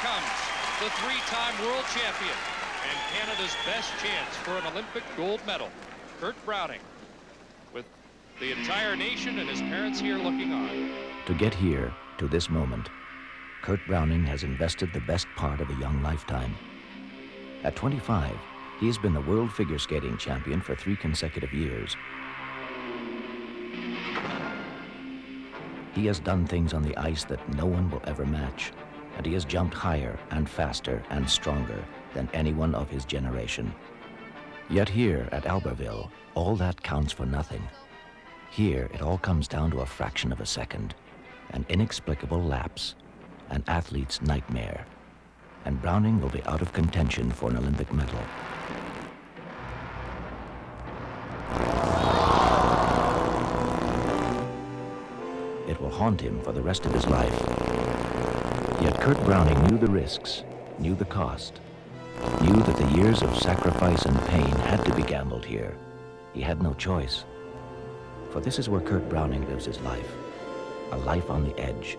comes the three-time world champion and Canada's best chance for an Olympic gold medal, Kurt Browning, with the entire nation and his parents here looking on. To get here, to this moment, Kurt Browning has invested the best part of a young lifetime. At 25, he has been the world figure skating champion for 3 consecutive years. He has done things on the ice that no one will ever match, and he has jumped higher and faster and stronger than anyone of his generation. Yet here at Albertville, all that counts for nothing. Here, it all comes down to a fraction of a second, an inexplicable lapse, an athlete's nightmare, and Browning will be out of contention for an Olympic medal. It will haunt him for the rest of his life. Yet Kurt Browning knew the risks, knew the cost, knew that the years of sacrifice and pain had to be gambled here. He had no choice. For this is where Kurt Browning lives his life, a life on the edge.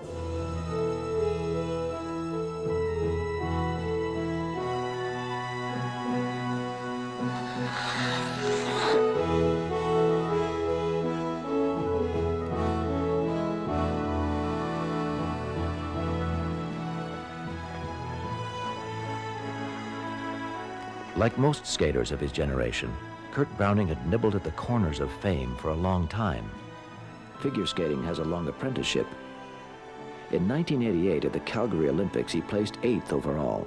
Like most skaters of his generation, Kurt Browning had nibbled at the corners of fame for a long time. Figure skating has a long apprenticeship. In 1988 at the Calgary Olympics, he placed 8th overall.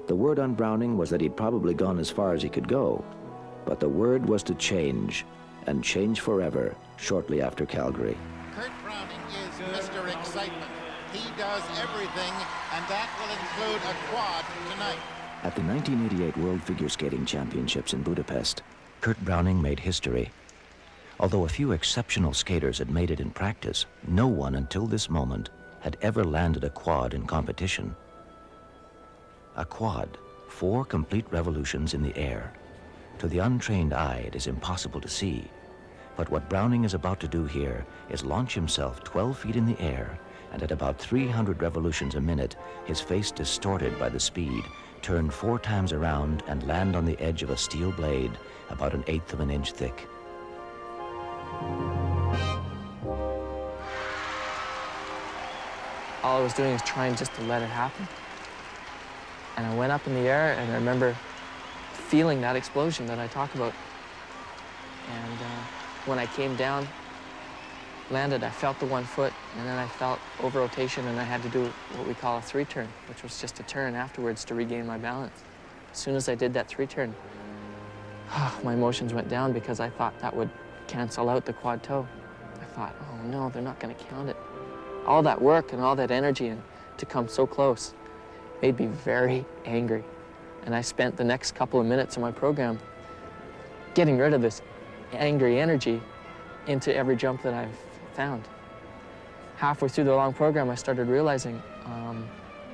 The word on Browning was that he'd probably gone as far as he could go, but the word was to change, and change forever, shortly after Calgary. Kurt Browning is Mr. Excitement. He does everything, and that will include a quad tonight. At the 1988 World Figure Skating Championships in Budapest, Kurt Browning made history. Although a few exceptional skaters had made it in practice, no one until this moment had ever landed a quad in competition. A quad, 4 complete revolutions in the air. To the untrained eye, it is impossible to see. But what Browning is about to do here is launch himself 12 feet in the air, and at about 300 revolutions a minute, his face distorted by the speed, turn 4 times around and land on the edge of a steel blade about 1/8 of an inch thick. All I was doing is trying just to let it happen. And I went up in the air, and I remember feeling that explosion that I talk about. And when I came down, landed, I felt the 1 foot, and then I felt over rotation, and I had to do what we call a 3-turn, which was just a turn afterwards to regain my balance. As soon as I did that 3-turn, my emotions went down because I thought that would cancel out the quad toe. I thought, oh no, they're not gonna count it. All that work and all that energy and to come so close made me very angry. And I spent the next couple of minutes of my program getting rid of this angry energy into every jump that I've found. Halfway through the long program, I started realizing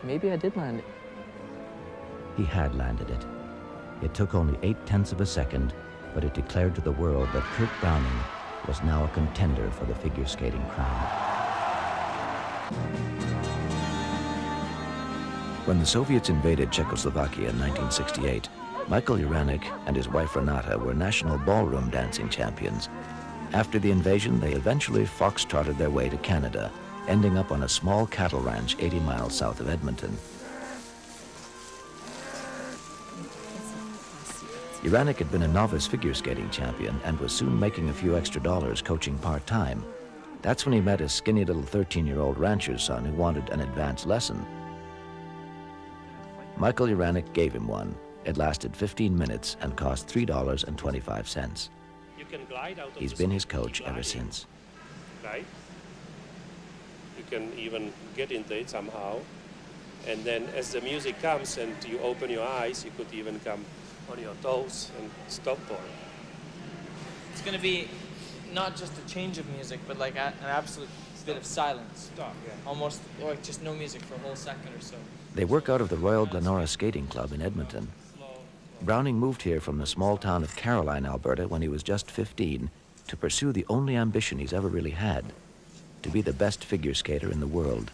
maybe I did land it. He had landed it. It took only 0.8 of a second, but it declared to the world that Kurt Browning was now a contender for the figure skating crown. When the Soviets invaded Czechoslovakia in 1968, Michael Uranek and his wife Renata were national ballroom dancing champions. After the invasion, they eventually foxtrotted their way to Canada, ending up on a small cattle ranch 80 miles south of Edmonton. Uranek had been a novice figure skating champion and was soon making a few extra dollars coaching part-time. That's when he met a skinny little 13-year-old rancher's son who wanted an advanced lesson. Michael Uranek gave him one. It lasted 15 minutes and cost $3.25. He's been his coach ever since. Right? You can even get into it somehow. And then as the music comes and you open your eyes, you could even come on your toes and stop for it. It's going to be not just a change of music, but like an absolute bit of silence. Stop, yeah. Almost like just no music for a whole second or so. They work out of the Royal Glenora Skating Club in Edmonton. Browning moved here from the small town of Caroline, Alberta, when he was just 15 to pursue the only ambition he's ever really had, to be the best figure skater in the world.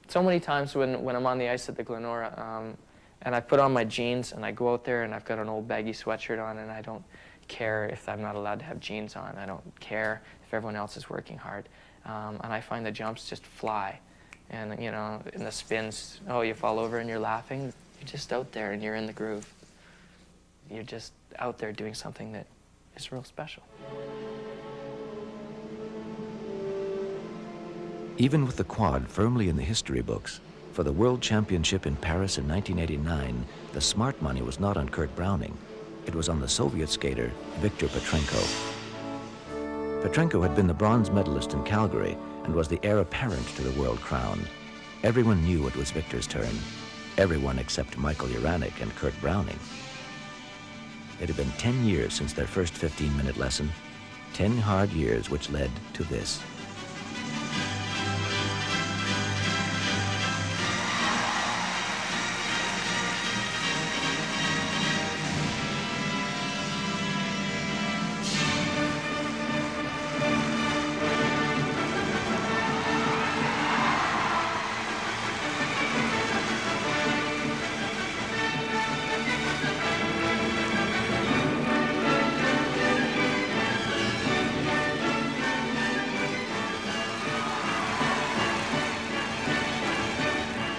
So many times when I'm on the ice at the Glenora, and I put on my jeans and I go out there and I've got an old baggy sweatshirt on and I don't care if I'm not allowed to have jeans on. I don't care if everyone else is working hard. And I find the jumps just fly. And, you know, in the spins, oh, you fall over and you're laughing. You're just out there and you're in the groove. You're just out there doing something that is real special. Even with the quad firmly in the history books, for the World Championship in Paris in 1989, the smart money was not on Kurt Browning. It was on the Soviet skater, Viktor Petrenko. Petrenko had been the bronze medalist in Calgary and was the heir apparent to the world crown. Everyone knew it was Viktor's turn. Everyone except Michael Uranek and Kurt Browning. It had been 10 years since their first 15-minute lesson, 10 hard years which led to this.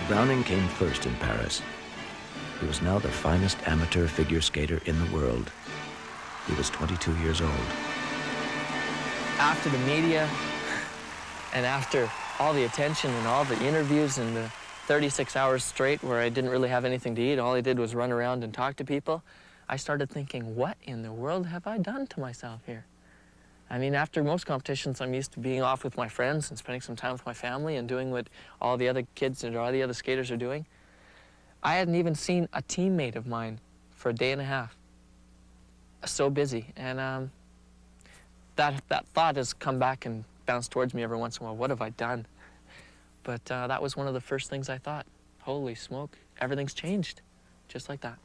Browning came first in Paris. He was now the finest amateur figure skater in the world. He was 22 years old. After the media and after all the attention and all the interviews and the 36 hours straight where I didn't really have anything to eat, all I did was run around and talk to people, I started thinking, what in the world have I done to myself here? I mean, after most competitions, I'm used to being off with my friends and spending some time with my family and doing what all the other kids and all the other skaters are doing. I hadn't even seen a teammate of mine for a day and a half. So busy. And that thought has come back and bounced towards me every once in a while. What have I done? But that was one of the first things I thought. Holy smoke, everything's changed, just like that.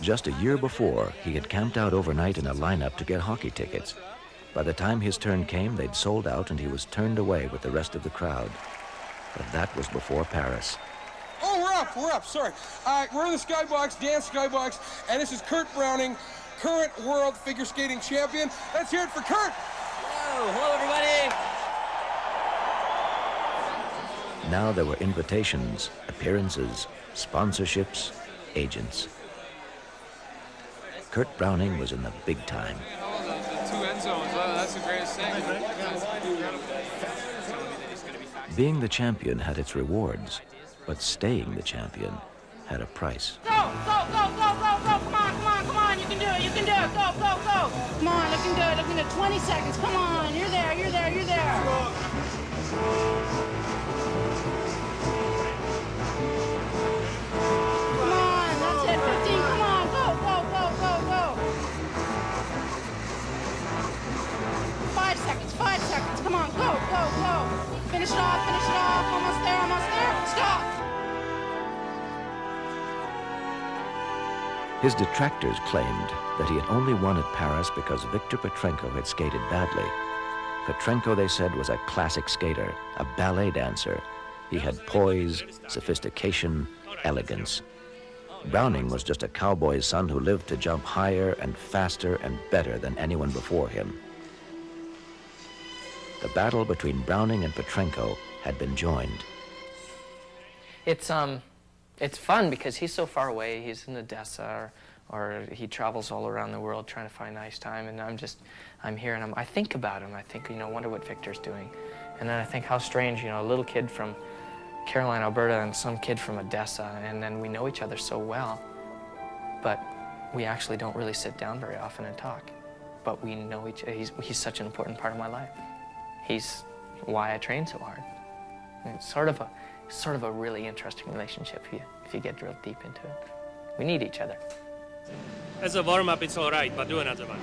Just a year before, he had camped out overnight in a lineup to get hockey tickets. By the time his turn came, they'd sold out and he was turned away with the rest of the crowd. But that was before Paris. Oh, we're up, sorry. We're in the skybox, dance skybox, and this is Kurt Browning, current world figure skating champion. Let's hear it for Kurt. Hello everybody. Now there were invitations, appearances, sponsorships, agents. Kurt Browning was in the big time. The 2 end zones, that's the greatest thing. Being the champion had its rewards, but staying the champion had a price. Go, go, go, go, go, go, come on, come on, come on, you can do it, you can do it, go, go, go. Come on, looking good, 20 seconds, come on, you're there, you're there, you're there. Come on, that's it, 15, come on, go, go, go, go, go. 5 seconds, 5 seconds, come on, go, go, go. Finish it off, almost there, stop. His detractors claimed that he had only won at Paris because Viktor Petrenko had skated badly. Petrenko, they said, was a classic skater, a ballet dancer. He had poise, sophistication, elegance. Browning was just a cowboy's son who lived to jump higher and faster and better than anyone before him. The battle between Browning and Petrenko had been joined. It's fun because he's so far away. He's in Odessa, or he travels all around the world trying to find nice time, and I'm here and I think about him. I think, wonder what Victor's doing. And then I think how strange, a little kid from Caroline, Alberta, and some kid from Odessa, and then we know each other so well, but we actually don't really sit down very often and talk. But we know each other. He's such an important part of my life. He's why I train so hard. And it's sort of a really interesting relationship if you get real deep into it. We need each other. As a warm-up, it's all right, but do another one.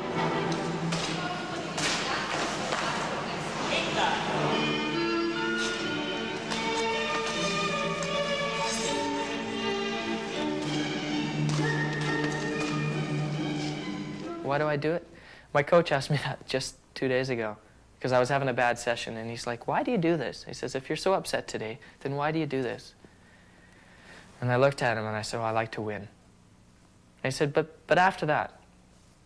Why do I do it? My coach asked me that just 2 days ago, because I was having a bad session, and he's like, why do you do this? He says, if you're so upset today, then why do you do this? And I looked at him and I said, well, I like to win. And he said, but after that?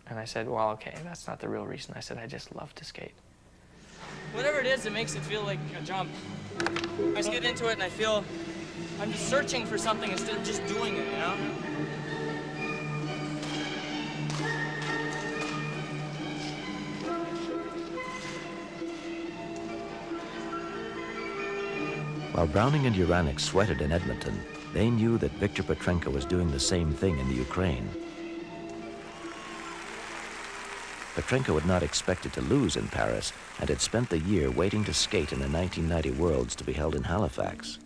And I said, well, okay, that's not the real reason. I said, I just love to skate. Whatever it is, it makes it feel like a jump. I just get into it and I feel I'm just searching for something instead of just doing it, you know? While Browning and Uranek sweated in Edmonton, they knew that Viktor Petrenko was doing the same thing in the Ukraine. Petrenko had not expected to lose in Paris and had spent the year waiting to skate in the 1990 Worlds to be held in Halifax.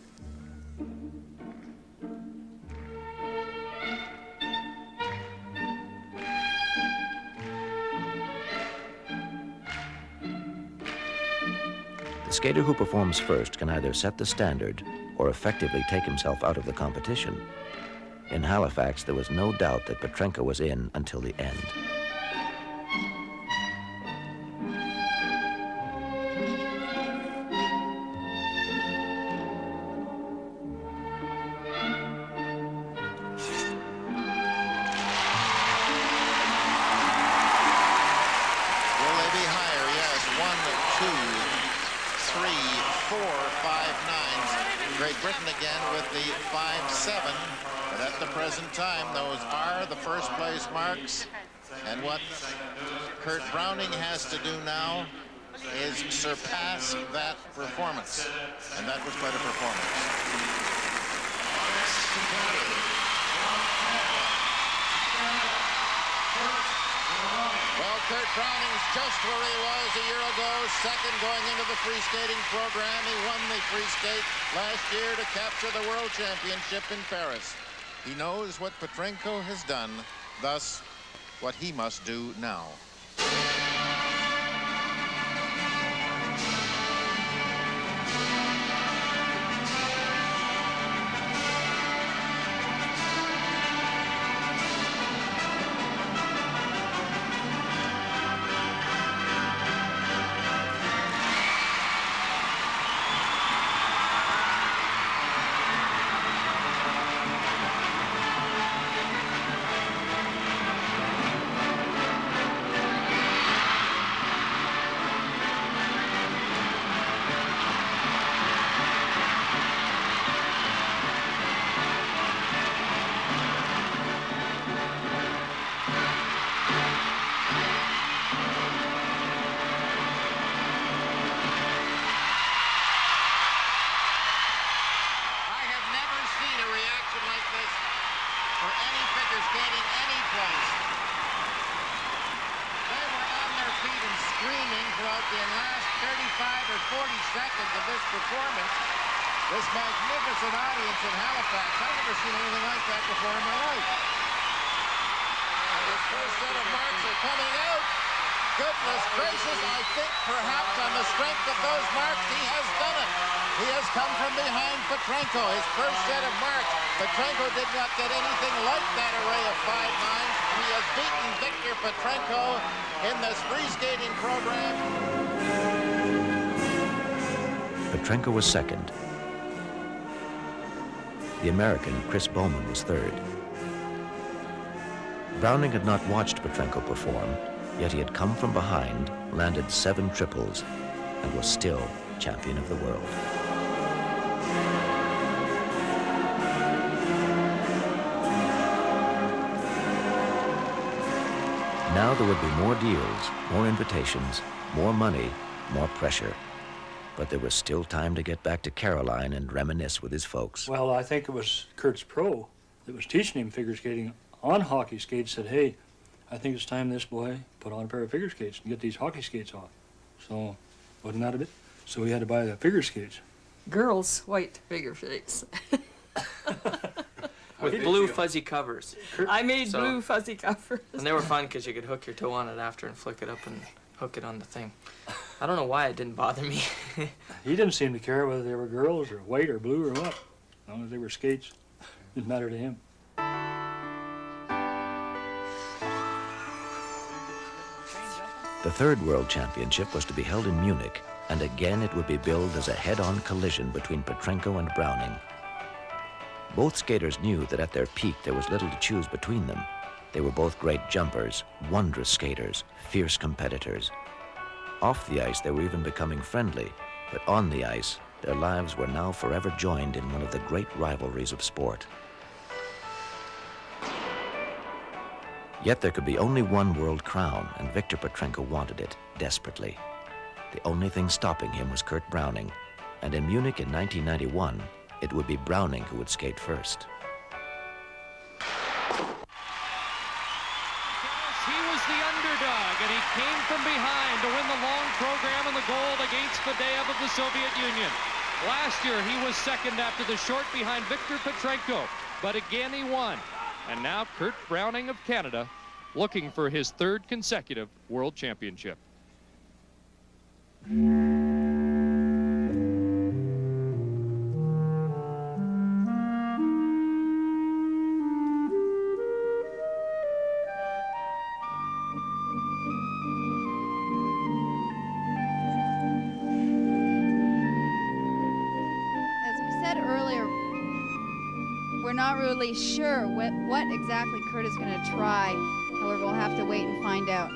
The skater who performs first can either set the standard or effectively take himself out of the competition. In Halifax, there was no doubt that Petrenko was in until the end. Great Britain again with the 5-7, but at the present time, those are the first place marks. And what Kurt Browning has to do now is surpass that performance. And that was quite a performance. Well, Kurt Browning's just where he was a year ago, second going into the free skating program. He won the free skate last year to capture the World Championship in Paris. He knows what Petrenko has done, thus what he must do now. This magnificent audience in Halifax. I've never seen anything like that before in my life. His first set of marks are coming out. Goodness gracious, I think perhaps on the strength of those marks, he has done it. He has come from behind Petrenko. His first set of marks. Petrenko did not get anything like that array of 5.9s. He has beaten Viktor Petrenko in this free skating program. Petrenko was second. The American, Chris Bowman, was third. Browning had not watched Petrenko perform, yet he had come from behind, landed 7 triples, and was still champion of the world. Now there would be more deals, more invitations, more money, more pressure. But there was still time to get back to Caroline and reminisce with his folks. Well, I think it was Kurt's pro that was teaching him figure skating on hockey skates said, hey, I think it's time this boy put on a pair of figure skates and get these hockey skates off. So, wasn't that a bit? So he had to buy the figure skates. Girls' white figure skates. With blue fuzzy covers. I made blue fuzzy covers. And they were fun because you could hook your toe on it after and flick it up and hook it on the thing. I don't know why it didn't bother me. He didn't seem to care whether they were girls or white or blue or what. As long as they were skates, it didn't matter to him. The third World Championship was to be held in Munich, and again it would be billed as a head-on collision between Petrenko and Browning. Both skaters knew that at their peak there was little to choose between them. They were both great jumpers, wondrous skaters, fierce competitors. Off the ice, they were even becoming friendly, but on the ice, their lives were now forever joined in one of the great rivalries of sport. Yet there could be only one world crown, and Victor Petrenko wanted it desperately. The only thing stopping him was Kurt Browning, and in Munich in 1991, it would be Browning who would skate first. He was the underdog, and he came from behind to win the long program and the gold against Fadeev of the Soviet Union. Last year, he was second after the short behind Victor Petrenko, but again he won. And now Kurt Browning of Canada looking for his third consecutive World Championship. We're not really sure what exactly Kurt is going to try. However, we'll have to wait and find out.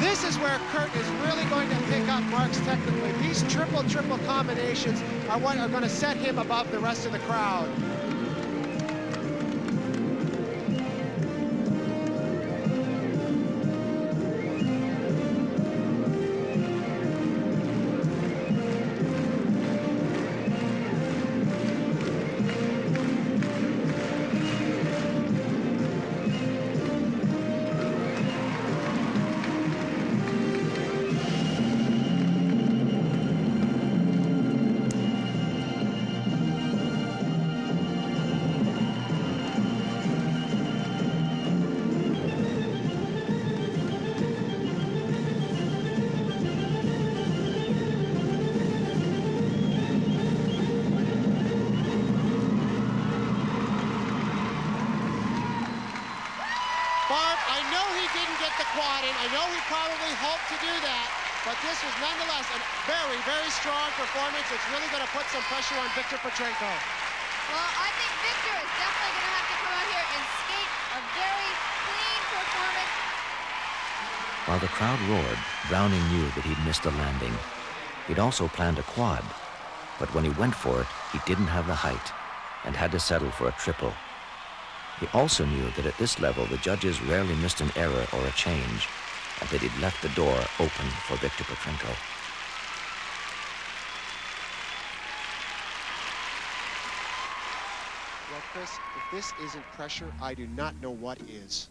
This is where Kurt is really going to pick up marks technically. These triple combinations are what are going to set him above the rest of the crowd. I know he probably hoped to do that, but this was nonetheless a very, very strong performance. It's really going to put some pressure on Victor Petrenko. Well, I think Victor is definitely going to have to come out here and skate a very clean performance. While the crowd roared, Browning knew that he'd missed a landing. He'd also planned a quad, but when he went for it, he didn't have the height and had to settle for a triple. He also knew that at this level, the judges rarely missed an error or a change, and that he'd left the door open for Victor Petrenko. Well, Chris, if this isn't pressure, I do not know what is.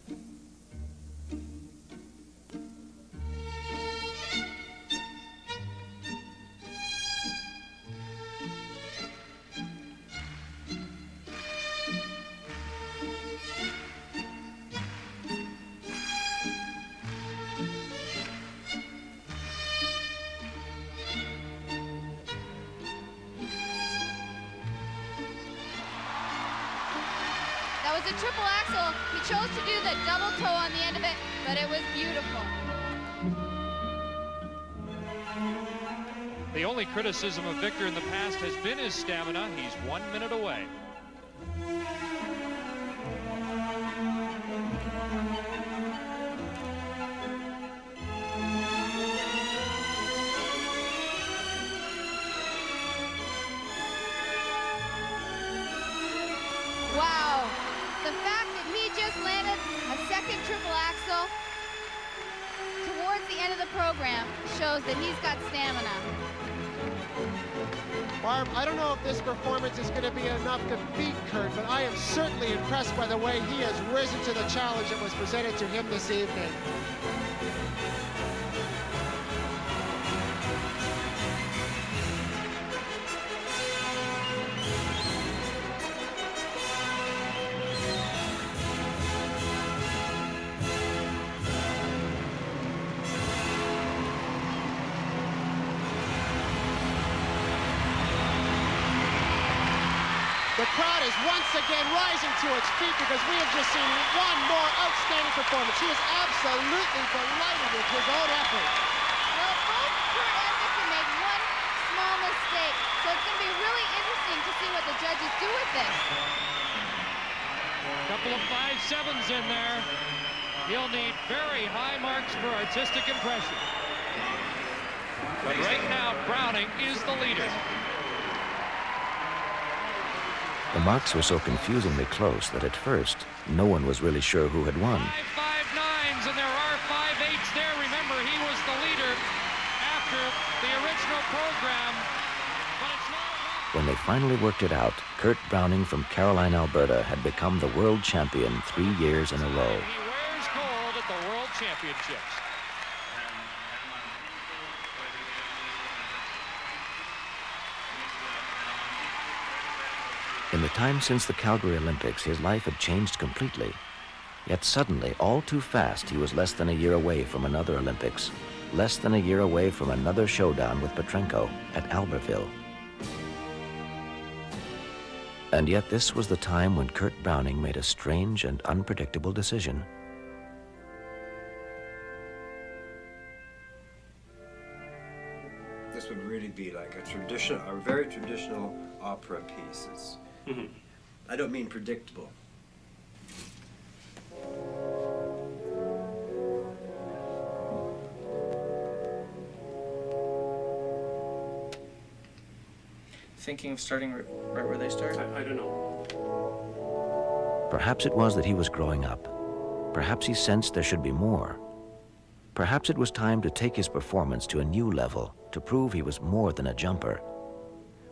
That was a triple axel. He chose to do the double toe on the end of it, but it was beautiful. The only criticism of Victor in the past has been his stamina. He's 1 minute away. Wow. The fact that he just landed a second triple axel towards the end of the program shows that he's got stamina. Barb, I don't know if this performance is going to be enough to beat Kurt, but I am certainly impressed by the way he has risen to the challenge that was presented to him this evening. The crowd is once again rising to its feet because we have just seen one more outstanding performance. He is absolutely delighted with his own effort. Well, both Kurt and Victor made one small mistake, so it's going to be really interesting to see what the judges do with this. Couple of 5.7s in there. He'll need very high marks for artistic impression. But right now, Browning is the leader. The marks were so confusingly close that at first, no one was really sure who had won. 5.9s, and there are 5.8s there. Remember, he was the leader after the original program. But it's not enough. When they finally worked it out, Kurt Browning from Caroline, Alberta had become the world champion 3 years in a row. He wears gold at the World Championships. In the time since the Calgary Olympics, his life had changed completely. Yet suddenly, all too fast, he was less than a year away from another Olympics, less than a year away from another showdown with Petrenko at Albertville. And yet this was the time when Kurt Browning made a strange and unpredictable decision. This would really be like a very traditional opera piece. It's, I don't mean predictable. Thinking of starting right where they start? I don't know. Perhaps it was that he was growing up. Perhaps he sensed there should be more. Perhaps it was time to take his performance to a new level, to prove he was more than a jumper.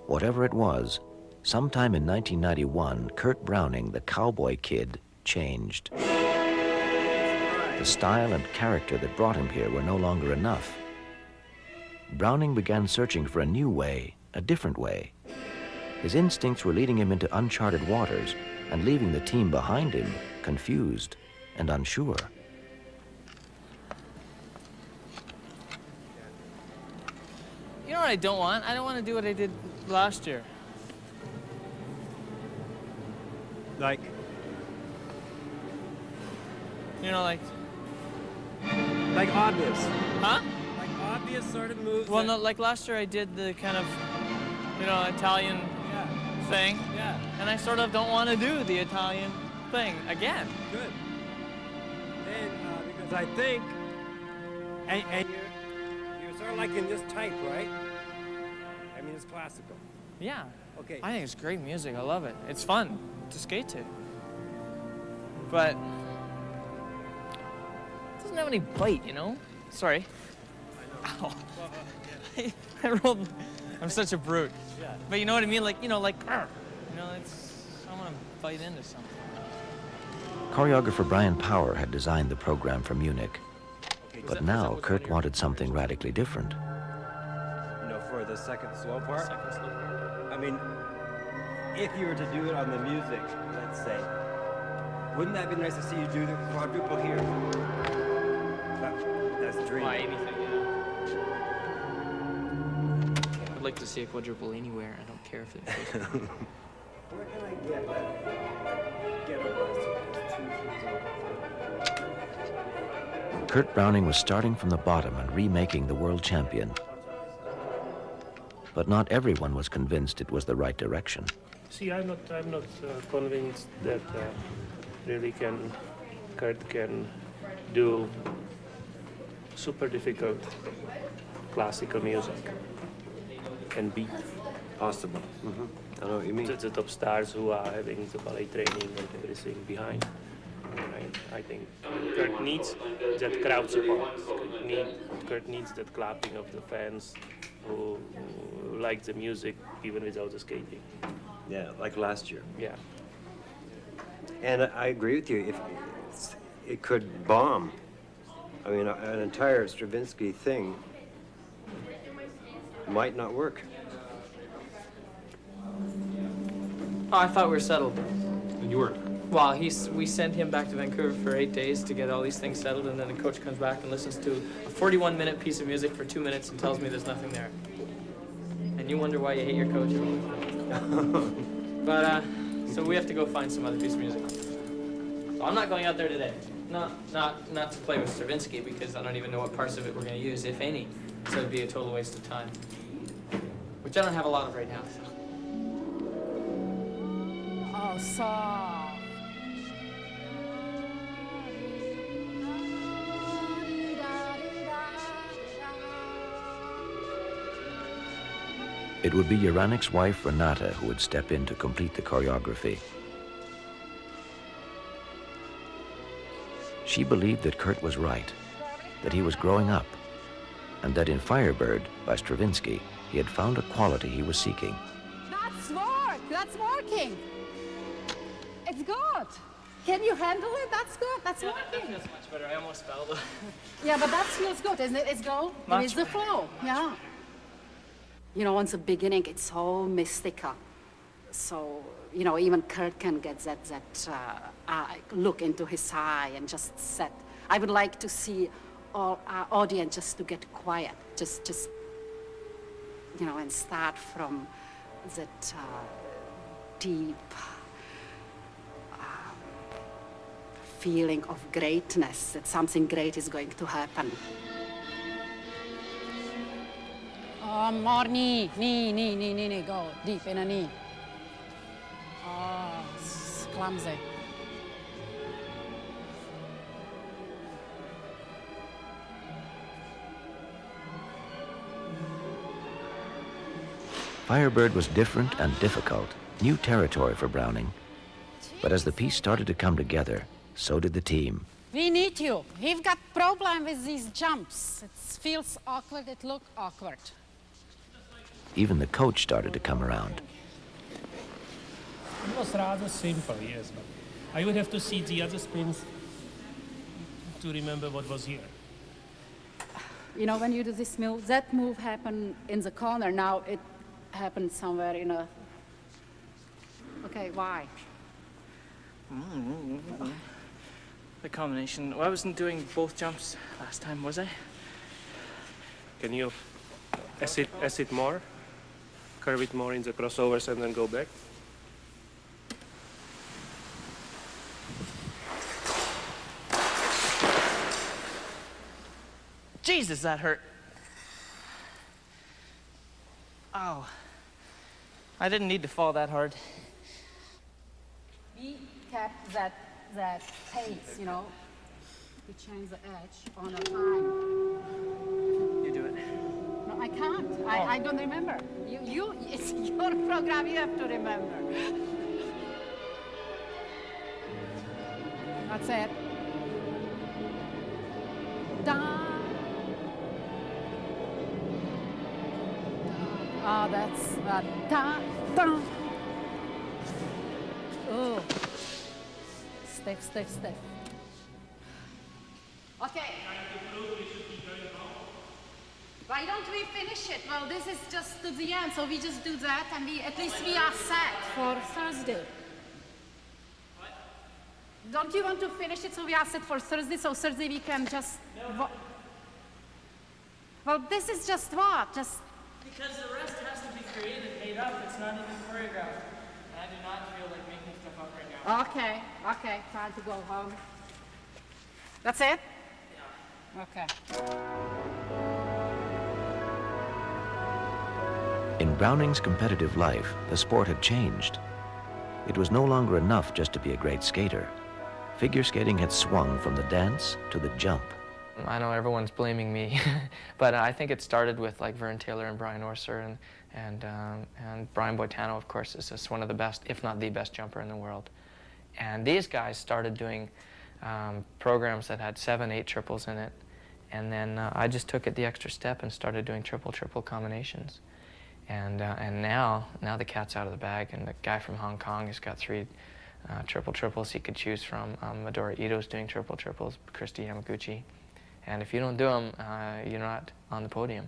Whatever it was, sometime in 1991, Kurt Browning, the cowboy kid, changed. The style and character that brought him here were no longer enough. Browning began searching for a new way, a different way. His instincts were leading him into uncharted waters and leaving the team behind him, confused and unsure. You know what I don't want? I don't want to do what I did last year. Like? You know, like obvious. Huh? Like obvious sort of moves. Well, no, like last year I did the kind of, Italian thing. Yeah. And I sort of don't want to do the Italian thing again. Good. And because I think, and you're sort of like in this type, right? I mean, it's classical. Yeah. Okay. I think it's great music. I love it. It's fun to skate to. But it doesn't have any bite, you know? Sorry. Ow. I rolled. I'm such a brute. Yeah. But you know what I mean? Like, it's, I want to bite into something. Choreographer Brian Power had designed the program for Munich. But now Kurt wanted something radically different. For the second slow part? I mean, if you were to do it on the music, let's say, wouldn't that be nice to see you do the quadruple here? That's the dream. Why, anything, I'd like to see a quadruple anywhere. I don't care if it goes. Where can I get a bus? Kurt Browning was starting from the bottom and remaking the world champion. But not everyone was convinced it was the right direction. See, I'm not convinced that Kurt can do super difficult classical music and beat possible. I know what you mean. The top stars who are having the ballet training and everything behind. I think Kurt needs that crowd support. Kurt needs that clapping of the fans who like the music even without the skating. Yeah, like last year. Yeah. And I agree with you. If it could bomb, I mean, an entire Stravinsky thing might not work. Oh, I thought we were settled. And you weren't. Well, we sent him back to Vancouver for 8 days to get all these things settled, and then the coach comes back and listens to a 41-minute piece of music for 2 minutes and tells me there's nothing there. And you wonder why you hate your coach? But, so we have to go find some other piece of music. So I'm not going out there today. Not to play with Stravinsky, because I don't even know what parts of it we're going to use, if any. So it'd be a total waste of time. Which I don't have a lot of right now, so. Oh, soft. It would be Jaranic's wife, Renata, who would step in to complete the choreography. She believed that Kurt was right, that he was growing up, and that in Firebird, by Stravinsky, he had found a quality he was seeking. That's work. That's working. It's good. Can you handle it? That's good. That's yeah, working. That feels much better. I almost fell, though. Yeah, but that feels good, isn't it? It's go. There is the flow. Yeah. You know, in the beginning, it's so mystical. So, you know, even Kurt can get that look into his eye and just set. I would like to see all our audience just to get quiet, just you know, and start from that deep feeling of greatness, that something great is going to happen. More knee, go deep in a knee. Oh, it's clumsy. Firebird was different and difficult, new territory for Browning. But as the piece started to come together, so did the team. We need you. We've got problem with these jumps. It feels awkward, it looks awkward. Even the coach started to come around. It was rather simple, yes, but I would have to see the other spins to remember what was here. You know, when you do this move, that move happened in the corner. Now it happened somewhere in a... Okay, why? The combination. Well, I wasn't doing both jumps last time, was I? Can you acid more? Curve it more in the crossovers and then go back? Jesus, that hurt. Oh. I didn't need to fall that hard. We kept that pace, you know. We changed the edge on a time. You do it. No, I can't. I don't remember. It's your program. You have to remember. That's it. Da. Oh, that's da da. Oh. Stiff. Okay. Why don't we finish it? Well, this is just to the end, so we just do that, and at least we are set for Thursday. What? Don't you want to finish it so we are set for Thursday, so Thursday we can just... No. Well, this is just what? Just... Because the rest has to be created, made up. It's not even choreographed. And I do not feel like making stuff up right now. Okay. Time to go home. That's it? Yeah. Okay. In Browning's competitive life, the sport had changed. It was no longer enough just to be a great skater. Figure skating had swung from the dance to the jump. I know everyone's blaming me, but I think it started with like Vern Taylor and Brian Orser, and Brian Boitano, of course, is just one of the best, if not the best jumper in the world. And these guys started doing programs that had 7, 8 triples in it, and then I just took it the extra step and started doing triple combinations. And now the cat's out of the bag, and the guy from Hong Kong has got 3 triples he could choose from. Midori Ito's doing triples, Christy Yamaguchi. And if you don't do them, you're not on the podium.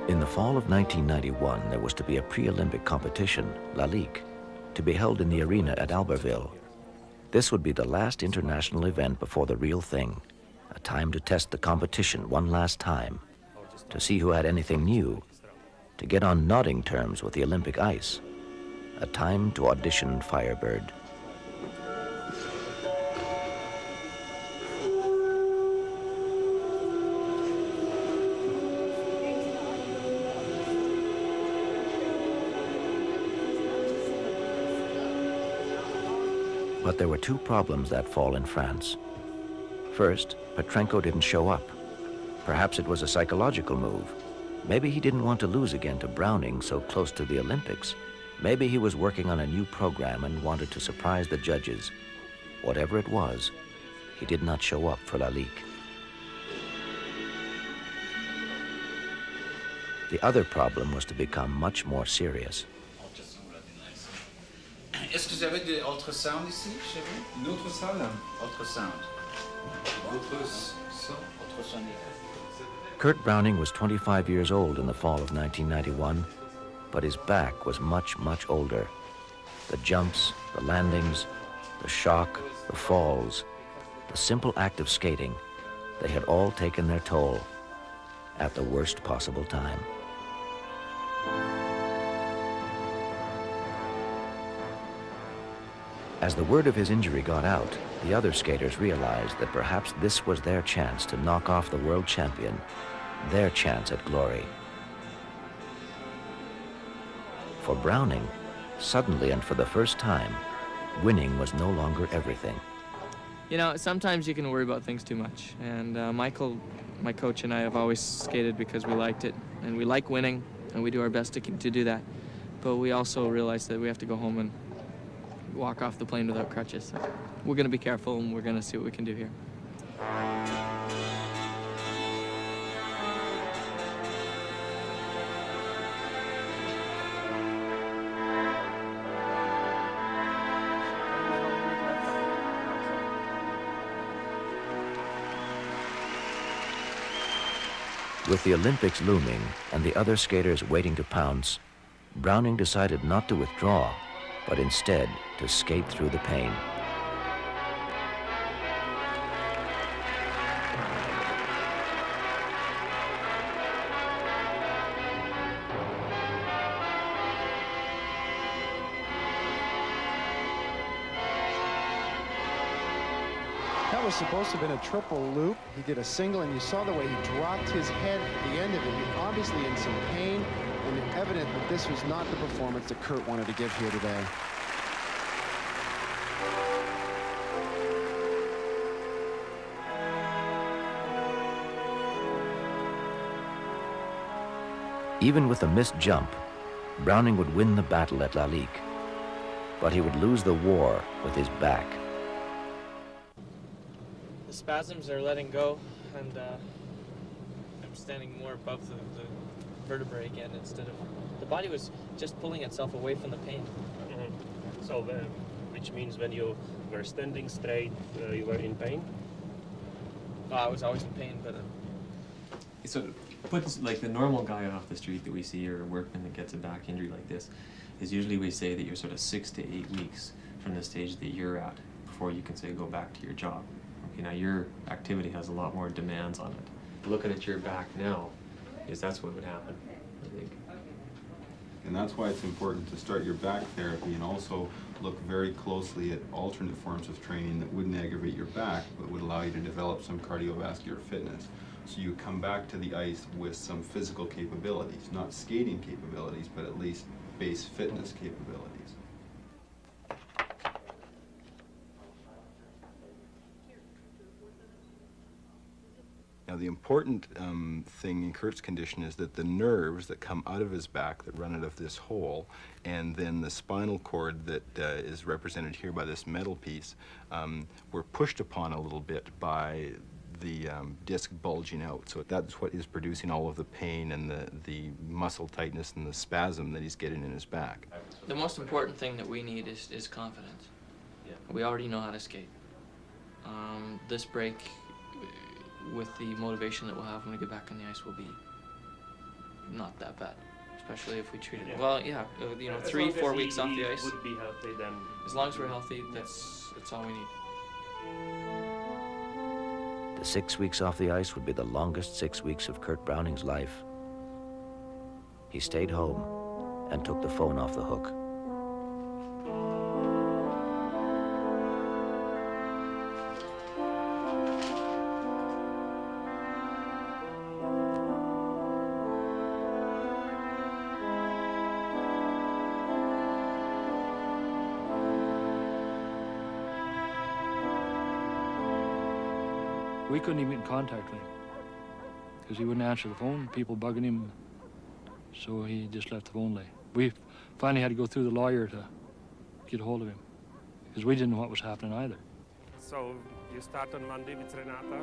In the fall of 1991, there was to be a pre-Olympic competition, La Ligue, to be held in the arena at Albertville. This would be the last international event before the real thing, a time to test the competition one last time, to see who had anything new, to get on nodding terms with the Olympic ice, a time to audition Firebird. But there were two problems that fall in France. First, Petrenko didn't show up. Perhaps it was a psychological move. Maybe he didn't want to lose again to Browning so close to the Olympics. Maybe he was working on a new program and wanted to surprise the judges. Whatever it was, he did not show up for Lalique. The other problem was to become much more serious. Est-ce que vous avez des ultrasound ici, chez vous? Une ultrasound? Ultrasound. Ultrasound. Kurt Browning was 25 years old in the fall of 1991, but his back was much, much older. The jumps, the landings, the shock, the falls, the simple act of skating, they had all taken their toll at the worst possible time. As the word of his injury got out, the other skaters realized that perhaps this was their chance to knock off the world champion, their chance at glory. For Browning, suddenly and for the first time, winning was no longer everything. You know, sometimes you can worry about things too much. And Michael, my coach, and I have always skated because we liked it. And we like winning, and we do our best to do that. But we also realize that we have to go home and walk off the plane without crutches. So we're going to be careful, and we're going to see what we can do here. With the Olympics looming and the other skaters waiting to pounce, Browning decided not to withdraw, but instead to skate through the pain. That was supposed to have been a triple loop. He did a single, and you saw the way he dropped his head at the end of it. He obviously in some pain, and it's evident that this was not the performance that Kurt wanted to give here today. Even with a missed jump, Browning would win the battle at Lalique, but he would lose the war with his back. The spasms are letting go, and I'm standing more above the vertebrae again instead of... The body was just pulling itself away from the pain. Mm-hmm. So, which means when you were standing straight, you were in pain? I was always in pain, but... So, put like the normal guy off the street that we see, or a workman that gets a back injury like this, is usually we say that you're sort of 6 to 8 weeks from the stage that you're at before you can say go back to your job. Okay, now your activity has a lot more demands on it. Looking at your back now, is that's what would happen, I think. And that's why it's important to start your back therapy and also look very closely at alternate forms of training that wouldn't aggravate your back but would allow you to develop some cardiovascular fitness. So you come back to the ice with some physical capabilities, not skating capabilities, but at least base fitness capabilities. Now the important thing in Kurt's condition is that the nerves that come out of his back that run out of this hole, and then the spinal cord that is represented here by this metal piece, were pushed upon a little bit by the disc bulging out. So that's what is producing all of the pain and the muscle tightness and the spasm that he's getting in his back. The most important thing that we need is confidence. Yeah. We already know how to skate. This break, with the motivation that we'll have when we get back on the ice, will be not that bad. especially if we treat it. Yeah. Well, yeah, you know, As 3-4 long as weeks off he the ice. would be healthy, then As long as we're healthy, that's all we need. The 6 weeks off the ice would be the longest 6 weeks of Kurt Browning's life. He stayed home and took the phone off the hook. We couldn't even get in contact with him because he wouldn't answer the phone, people bugging him. So he just left the phone lay. We finally had to go through the lawyer to get a hold of him because we didn't know what was happening either. So you start on Monday with Renata.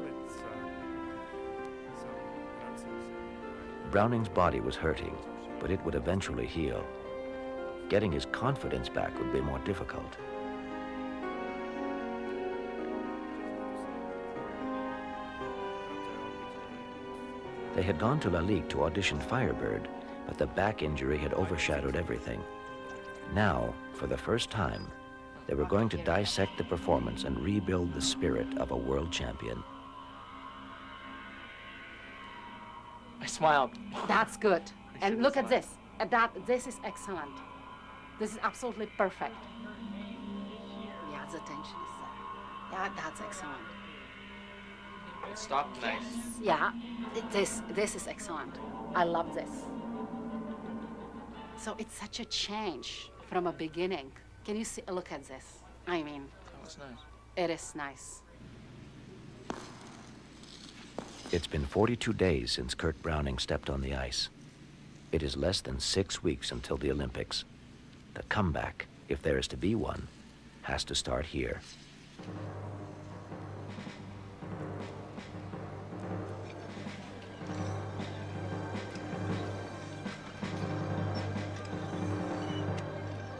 Browning's body was hurting, but it would eventually heal. Getting his confidence back would be more difficult. They had gone to La Ligue to audition Firebird, but the back injury had overshadowed everything. Now, for the first time, they were going to dissect the performance and rebuild the spirit of a world champion. I smiled. That's good. And look at this. This is excellent. This is absolutely perfect. Yeah, the tension is there. Yeah, that's excellent. It stopped nice. Yeah, this is excellent. I love this. So it's such a change from a beginning. Can you see? Look at this. I mean, That was nice. it is nice. It's been 42 days since Kurt Browning stepped on the ice. It is less than 6 weeks until the Olympics. The comeback, if there is to be one, has to start here.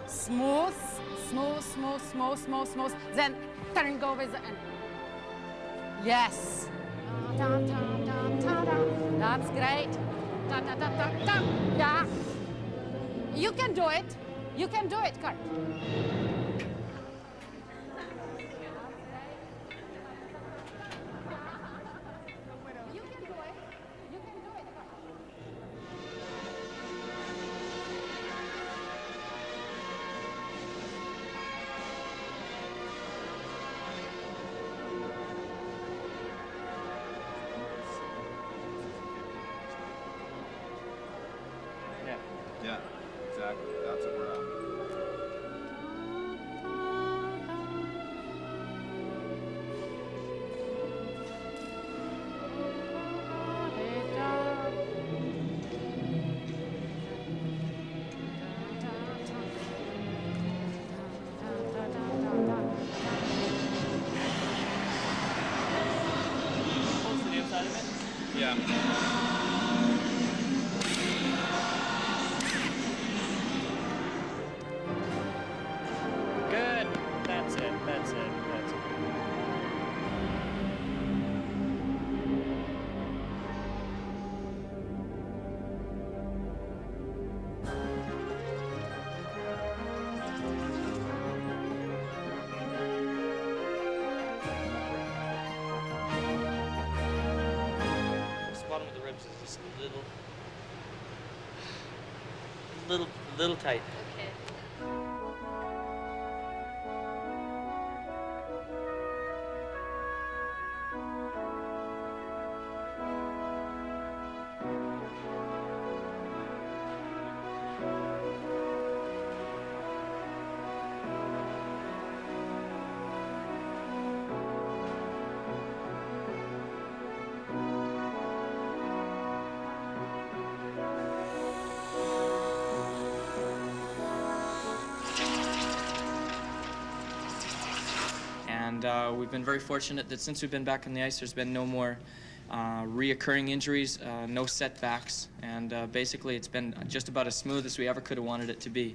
Smooth, smooth, smooth, smooth, smooth, smooth. Then turn go with the end. Yes. That's great. Yeah. You can do it. You can do it, Kurt. Yeah, exactly. That's what we're at. Close to the inside of it? Yeah. Good. That's it. That's it. That's it. This bottom of the ribs is just a little tight. And we've been very fortunate that since we've been back on the ice, there's been no more reoccurring injuries, no setbacks, and basically it's been just about as smooth as we ever could have wanted it to be.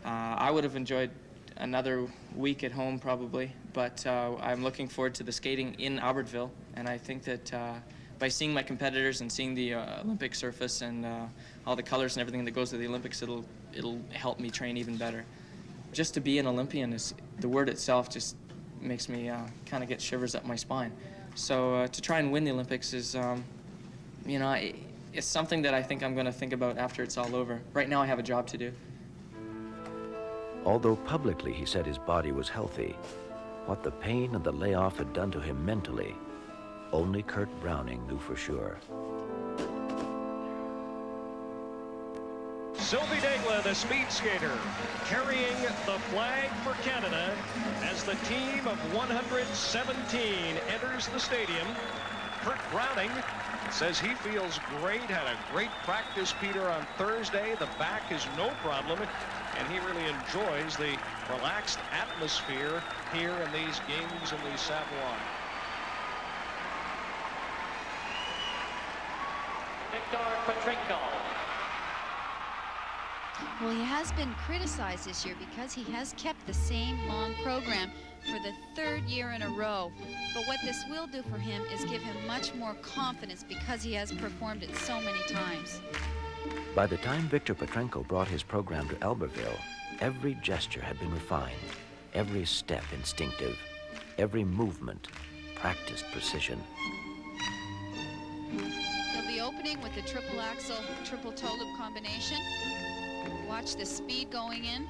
I would have enjoyed another week at home probably, but I'm looking forward to the skating in Albertville, and I think that by seeing my competitors and seeing the Olympic surface and all the colors and everything that goes to the Olympics, it'll help me train even better. Just to be an Olympian, the word itself just makes me kind of get shivers up my spine. So to try and win the Olympics is, you know, it's something that I think I'm going to think about after it's all over. Right now I have a job to do. Although publicly he said his body was healthy, what the pain and the layoff had done to him mentally, only Kurt Browning knew for sure. Sylvie Degla, the speed skater, carrying the flag for Canada as the team of 117 enters the stadium. Kurt Browning says he feels great, had a great practice, Peter, on Thursday. The back is no problem, and he really enjoys the relaxed atmosphere here in these games in the Savoie. Victor Petrenko. Well, he has been criticized this year because he has kept the same long program for the third year in a row. But what this will do for him is give him much more confidence because he has performed it so many times. By the time Victor Petrenko brought his program to Albertville, every gesture had been refined, every step instinctive, every movement practiced precision. He'll be opening with the triple axel, triple toe loop combination. Watch the speed going in.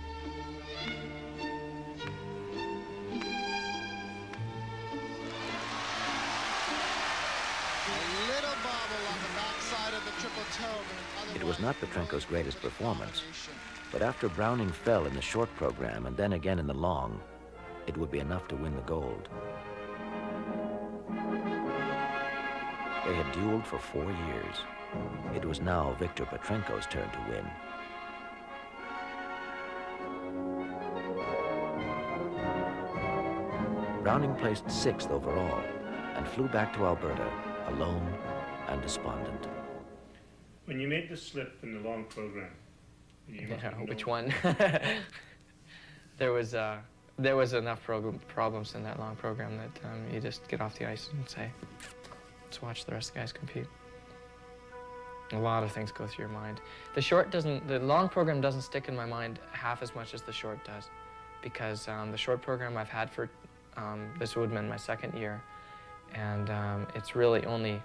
It was not Petrenko's greatest performance, but after Browning fell in the short program and then again in the long, it would be enough to win the gold. They had dueled for 4 years. It was now Victor Petrenko's turn to win. Browning placed 6th overall and flew back to Alberta alone and despondent. When you made the slip in the long program, Which one? There was enough problems in that long program that you just get off the ice and say, let's watch the rest of the guys compete. A lot of things go through your mind. The long program doesn't stick in my mind half as much as the short does, because the short program I've had for this would have been my 2nd year, and it's really only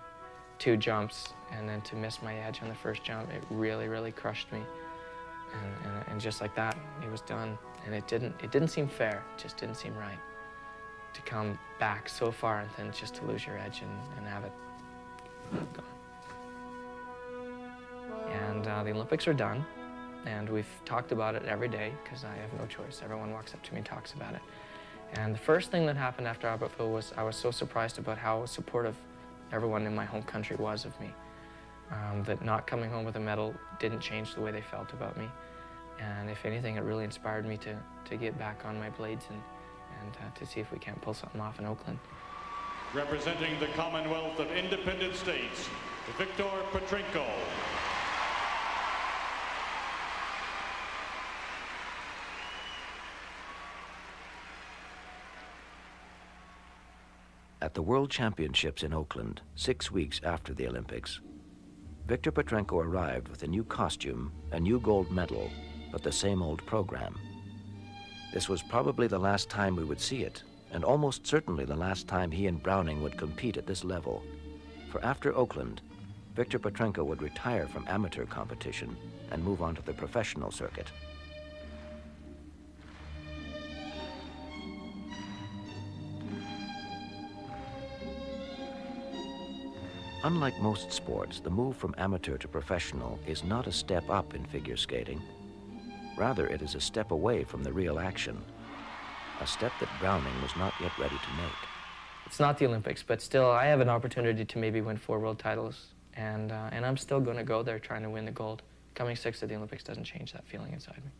2 jumps, and then to miss my edge on the first jump, it really, really crushed me. And just like that, it was done. And it didn't seem fair. It just didn't seem right to come back so far and then just to lose your edge and have it gone. And the Olympics are done, and we've talked about it every day because I have no choice. Everyone walks up to me and talks about it. And the first thing that happened after Albertville was I was so surprised about how supportive everyone in my home country was of me. That not coming home with a medal didn't change the way they felt about me. And if anything, it really inspired me to get back on my blades and to see if we can't pull something off in Oakland. Representing the Commonwealth of Independent States, Victor Petrenko. At the World Championships in Oakland, 6 weeks after the Olympics, Victor Petrenko arrived with a new costume, a new gold medal, but the same old program. This was probably the last time we would see it, and almost certainly the last time he and Browning would compete at this level. For after Oakland, Victor Petrenko would retire from amateur competition and move on to the professional circuit. Unlike most sports, the move from amateur to professional is not a step up in figure skating. Rather, it is a step away from the real action, a step that Browning was not yet ready to make. It's not the Olympics, but still, I have an opportunity to maybe win 4 world titles, and I'm still going to go there trying to win the gold. Coming 6th at the Olympics doesn't change that feeling inside me.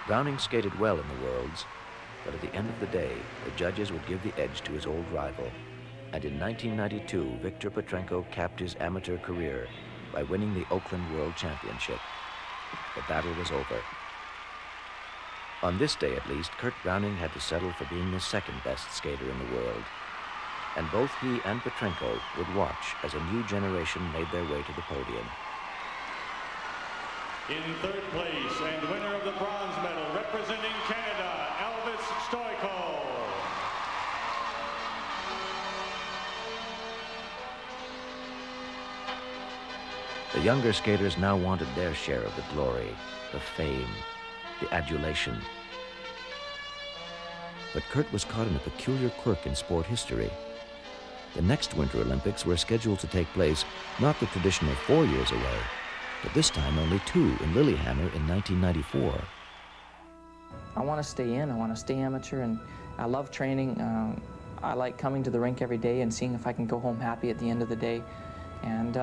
Browning skated well in the Worlds, but at the end of the day, the judges would give the edge to his old rival. And in 1992, Viktor Petrenko capped his amateur career by winning the Oakland World Championship. The battle was over. On this day, at least, Kurt Browning had to settle for being the second best skater in the world. And both he and Petrenko would watch as a new generation made their way to the podium. In third place and winner of the bronze medal, representing Canada, Elvis Stojko. The younger skaters now wanted their share of the glory, the fame, the adulation. But Kurt was caught in a peculiar quirk in sport history. The next Winter Olympics were scheduled to take place not the traditional 4 years away, but this time only 2 in Lillehammer in 1994. I want to stay in, I want to stay amateur, and I love training. I like coming to the rink every day and seeing if I can go home happy at the end of the day. And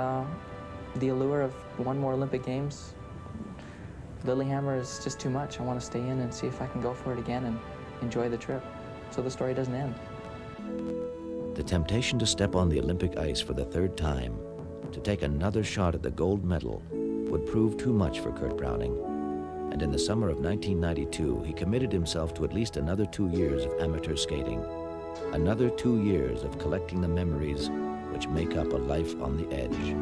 the allure of one more Olympic Games, Lillehammer is just too much. I want to stay in and see if I can go for it again and enjoy the trip, so the story doesn't end. The temptation to step on the Olympic ice for the third time, to take another shot at the gold medal, would prove too much for Kurt Browning. And in the summer of 1992, he committed himself to at least another 2 years of amateur skating, another 2 years of collecting the memories which make up a life on the edge.